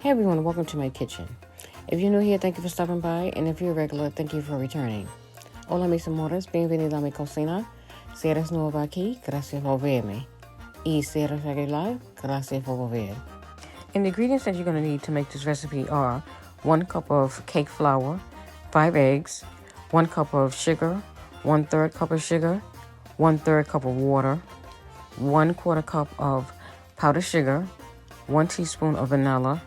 Hey everyone, welcome to my kitchen. If you're new here, thank you for stopping by, and if you're a regular, thank you for returning. Hola mis amores, bienvenido a mi cocina. Si eres nuevo aquí, gracias por verme. Y si eres regular, gracias por ver. And the ingredients that you're going to need to make this recipe are 1 cup of cake flour, 5 eggs, 1 cup of sugar, 1/3 cup of sugar, 1/3 cup of water, 1/4 cup of powdered sugar, 1 teaspoon of vanilla,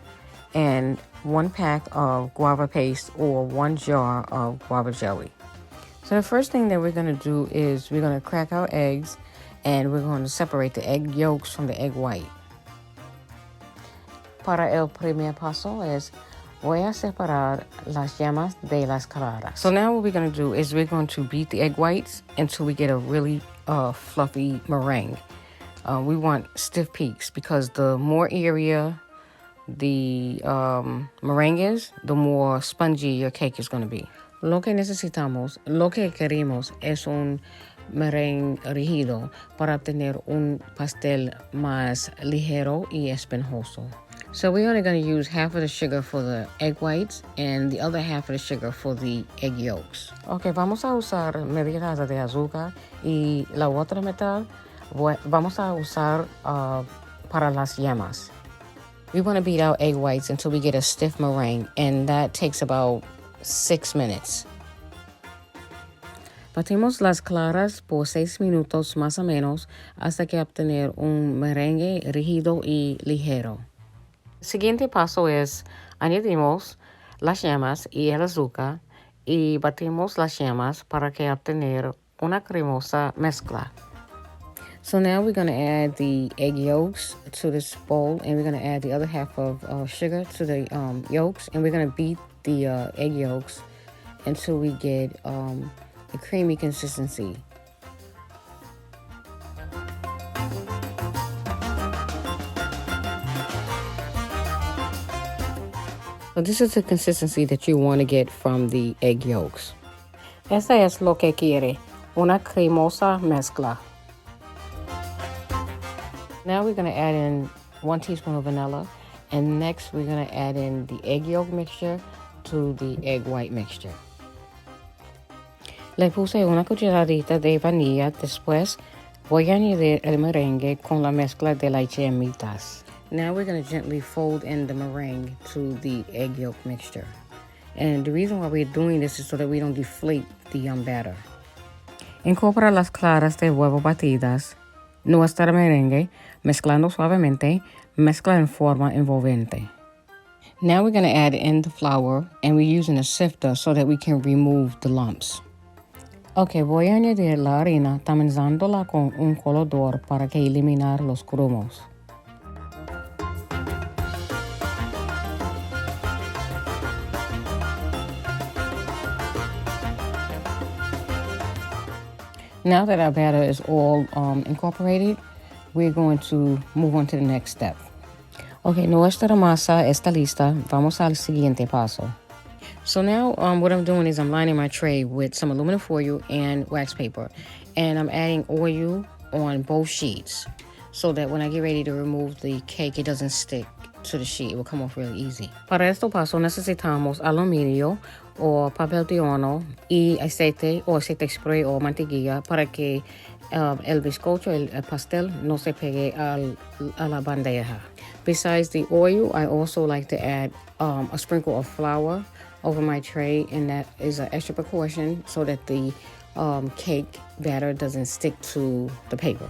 and 1 pack of guava paste or 1 jar of guava jelly. So the first thing that we're going to do is we're going to crack our eggs and we're going to separate the egg yolks from the egg white. Para el primer paso es voy a separar las yemas de las claras. So now what we're going to do is we're going to beat the egg whites until we get a really fluffy meringue. We want stiff peaks because the more area the meringue is, the more spongy your cake is going to be. Lo que queremos es un meringue rígido para obtener un pastel más ligero y esponjoso. So we're only going to use half of the sugar for the egg whites and the other half of the sugar for the egg yolks. Okay, vamos a usar media taza de azúcar y la otra mitad vamos a usar para las yemas. We want to beat our egg whites until we get a stiff meringue, and that takes about 6 minutes. Batimos las claras por 6 minutos más o menos hasta que obtener un merengue rígido y ligero. El siguiente paso es añadimos las yemas y el azúcar y batimos las yemas para que obtener una cremosa mezcla. So now we're going to add the egg yolks to this bowl, and we're going to add the other half of sugar to the yolks, and we're going to beat the egg yolks until we get a creamy consistency. So this is the consistency that you want to get from the egg yolks. Esta es lo que quiere, una cremosa mezcla. Now we're going to add in 1 teaspoon of vanilla, and next we're going to add in the egg yolk mixture to the egg white mixture. Le puse una cucharadita de vainilla. Después voy a añadir el merengue con la mezcla de las yemitas. Now we're going to gently fold in the meringue to the egg yolk mixture. And the reason why we're doing this is so that we don't deflate the batter. Incorpora las claras de huevo batidas. Nuestra merengue, mezclando suavemente, mezcla en forma envolvente. Now we're going to add in the flour, and we're using a sifter so that we can remove the lumps. Ok, voy a añadir la harina tamizándola con un colador para que eliminar los grumos. Now that our batter is all incorporated, we're going to move on to the next step. Okay, nuestra masa está lista. Vamos al siguiente paso. So now what I'm doing is I'm lining my tray with some aluminum foil and wax paper. And I'm adding oil on both sheets so that when I get ready to remove the cake, it doesn't stick to the sheet. It will come off really easy. Para este paso necesitamos aluminio o papel de horno y aceite o aceite spray o mantequilla para que el bizcocho, el pastel, no se pegue a la bandeja. Besides the oil, I also like to add a sprinkle of flour over my tray, and that is an extra precaution so that the cake batter doesn't stick to the paper.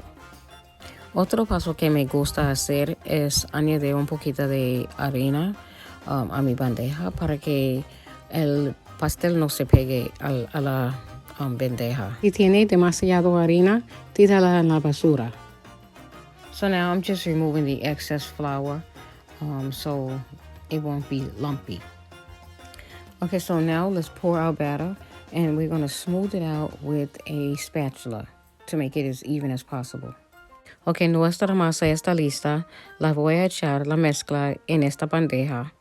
Otro paso que me gusta hacer es añadir un poquito de harina a mi bandeja para que el pastel no se pegue a la bandeja. Si tiene demasiado harina, tírala en la basura. So now I'm just removing the excess flour so it won't be lumpy. Okay, so now let's pour our batter, and we're going to smooth it out with a spatula to make it as even as possible. Okay, nuestra masa está lista. La voy a echar la mezcla en esta bandeja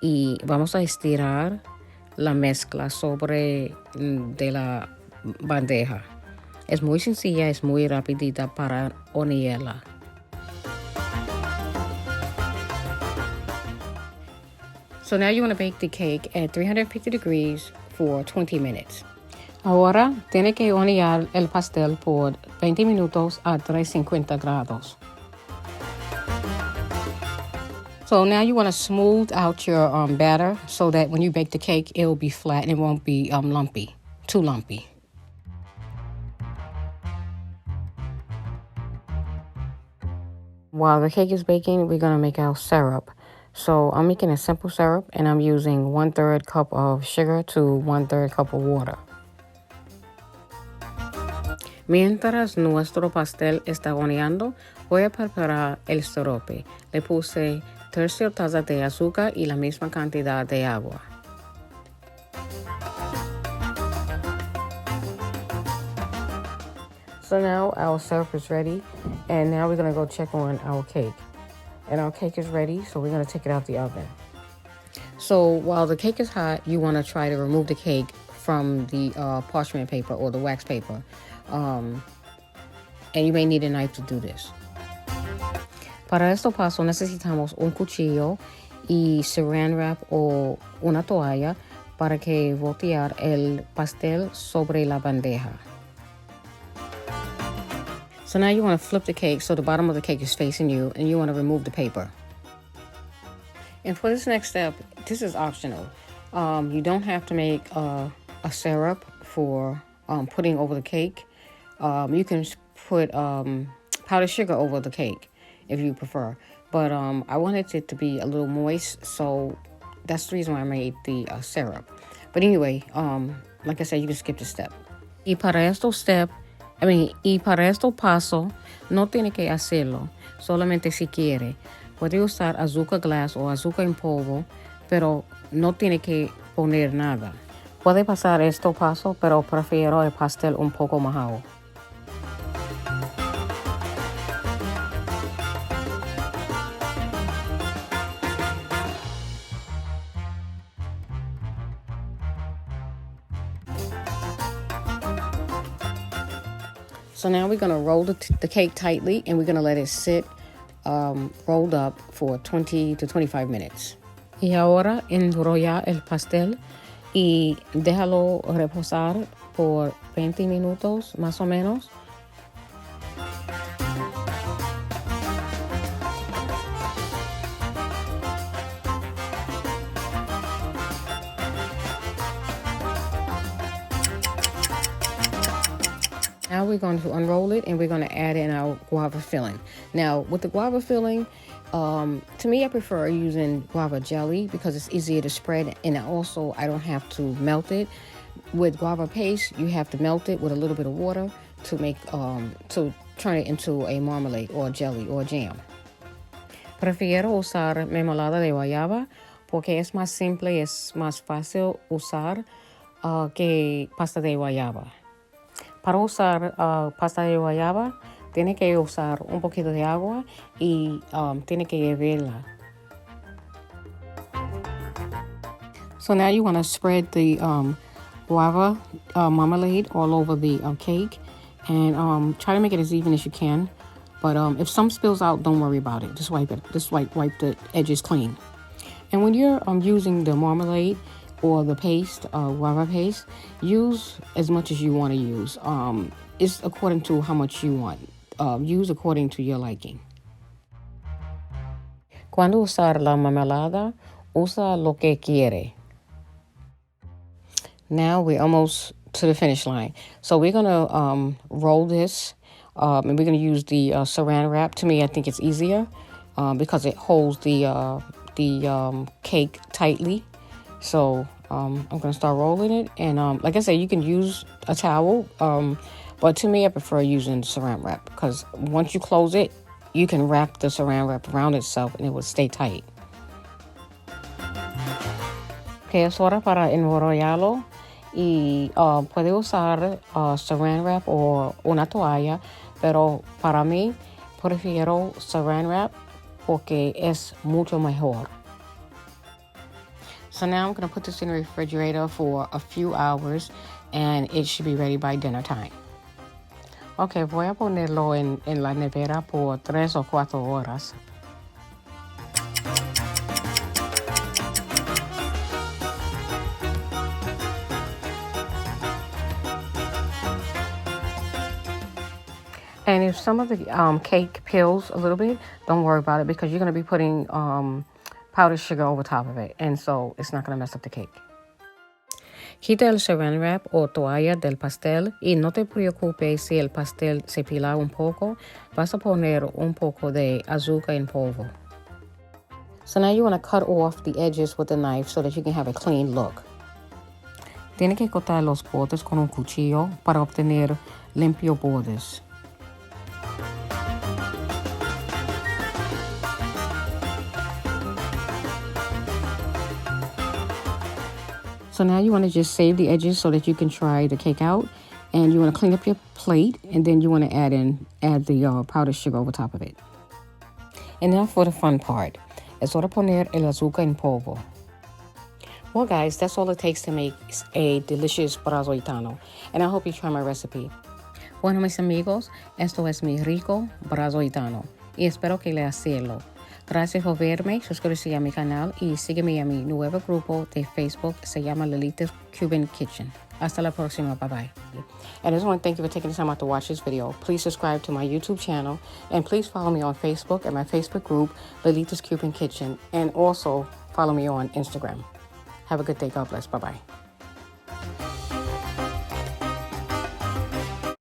y vamos a estirar la mezcla sobre de la bandeja. Es muy sencilla, es muy rapidita para hornearla. So now you want to bake the cake at 350 degrees for 20 minutes. Ahora tiene que hornear el pastel por 20 minutos a 350 grados. So now you want to smooth out your batter so that when you bake the cake, it will be flat and it won't be lumpy, too lumpy. While the cake is baking, we're going to make our syrup. So I'm making a simple syrup and I'm using 1/3 cup of sugar to 1/3 cup of water. Mientras nuestro pastel está horneando, voy a preparar el sirope. Le puse tercio taza de azúcar y la misma cantidad de agua. So now our syrup is ready, and now we're going to go check on our cake. And our cake is ready, so we're going to take it out the oven. So while the cake is hot, you want to try to remove the cake from the parchment paper or the wax paper. And you may need a knife to do this. Para este paso necesitamos un cuchillo y saran wrap o una toalla para que voltear el pastel sobre la bandeja. So now you want to flip the cake so the bottom of the cake is facing you, and you want to remove the paper. And for this next step, this is optional. You don't have to make a syrup for putting over the cake. You can put powdered sugar over the cake if you prefer. But I wanted it to be a little moist, so that's the reason why I made the syrup. But anyway, like I said, you can skip the step. Y para este paso, no tiene que hacerlo, solamente si quiere. Puede usar azúcar glass o azúcar en polvo, pero no tiene que poner nada. Puede pasar este paso, pero prefiero el pastel un poco majado. So now we're going to roll the cake tightly, and we're going to let it sit rolled up for 20 to 25 minutes. Y ahora enrolla el pastel y déjalo reposar por 20 minutos más o menos. Now we're going to unroll it, and we're going to add in our guava filling. Now, with the guava filling, to me, I prefer using guava jelly because it's easier to spread, and also I don't have to melt it. With guava paste, you have to melt it with a little bit of water to make to turn it into a marmalade or jelly or jam. Prefiero usar mermelada de guayaba porque es más simple, es más fácil usar que pasta de guayaba. Para usar pasta de guayaba, tiene que usar un poquito de agua y tiene que hervirla. So now you want to spread the guava marmalade all over the cake, and try to make it as even as you can. But if some spills out, don't worry about it. Just wipe it. Just wipe the edges clean. And when you're using the marmalade or the paste, guava paste, use as much as you want to use. It's according to how much you want. Use according to your liking. Cuando usar la marmalada, usa lo que quiere. Now we're almost to the finish line. So we're going to roll this, and we're going to use the saran wrap. To me, I think it's easier because it holds the cake tightly. So I'm going to start rolling it. And like I said, you can use a towel. But to me, I prefer using saran wrap because once you close it, you can wrap the saran wrap around itself and it will stay tight. Okay, es hora para enrollarlo. Y puede usar saran wrap o una toalla. Pero para mí, prefiero saran wrap porque es mucho mejor. So now I'm going to put this in the refrigerator for a few hours, and it should be ready by dinner time. Okay, voy a ponerlo en la nevera por 3 o 4 horas. And if some of the cake peels a little bit, don't worry about it because you're going to be putting powdered sugar over top of it. And so it's not going to mess up the cake. Quita el saran wrap o toalla del pastel y no te preocupes si el pastel se pela un poco. Vas a poner un poco de azúcar en polvo. So now you want to cut off the edges with a knife so that you can have a clean look. Tiene que cortar los bordes con un cuchillo para obtener limpio bordes. So now you want to just save the edges so that you can try the cake out. And you want to clean up your plate. And then you want to add the powdered sugar over top of it. And now for the fun part. Es hora poner el azúcar en polvo. Well, guys, that's all it takes to make a delicious brazo gitano. And I hope you try my recipe. Bueno, mis amigos, esto es mi rico brazo gitano. Y espero que le hacerlo. Gracias por verme, suscríbete a mi canal y sígueme a mi nuevo grupo de Facebook, se llama Lolita's Cuban Kitchen. Hasta la próxima, bye bye. And I just want to thank you for taking the time out to watch this video. Please subscribe to my YouTube channel and please follow me on Facebook and my Facebook group, Lolita's Cuban Kitchen, and also follow me on Instagram. Have a good day. God bless. Bye-bye.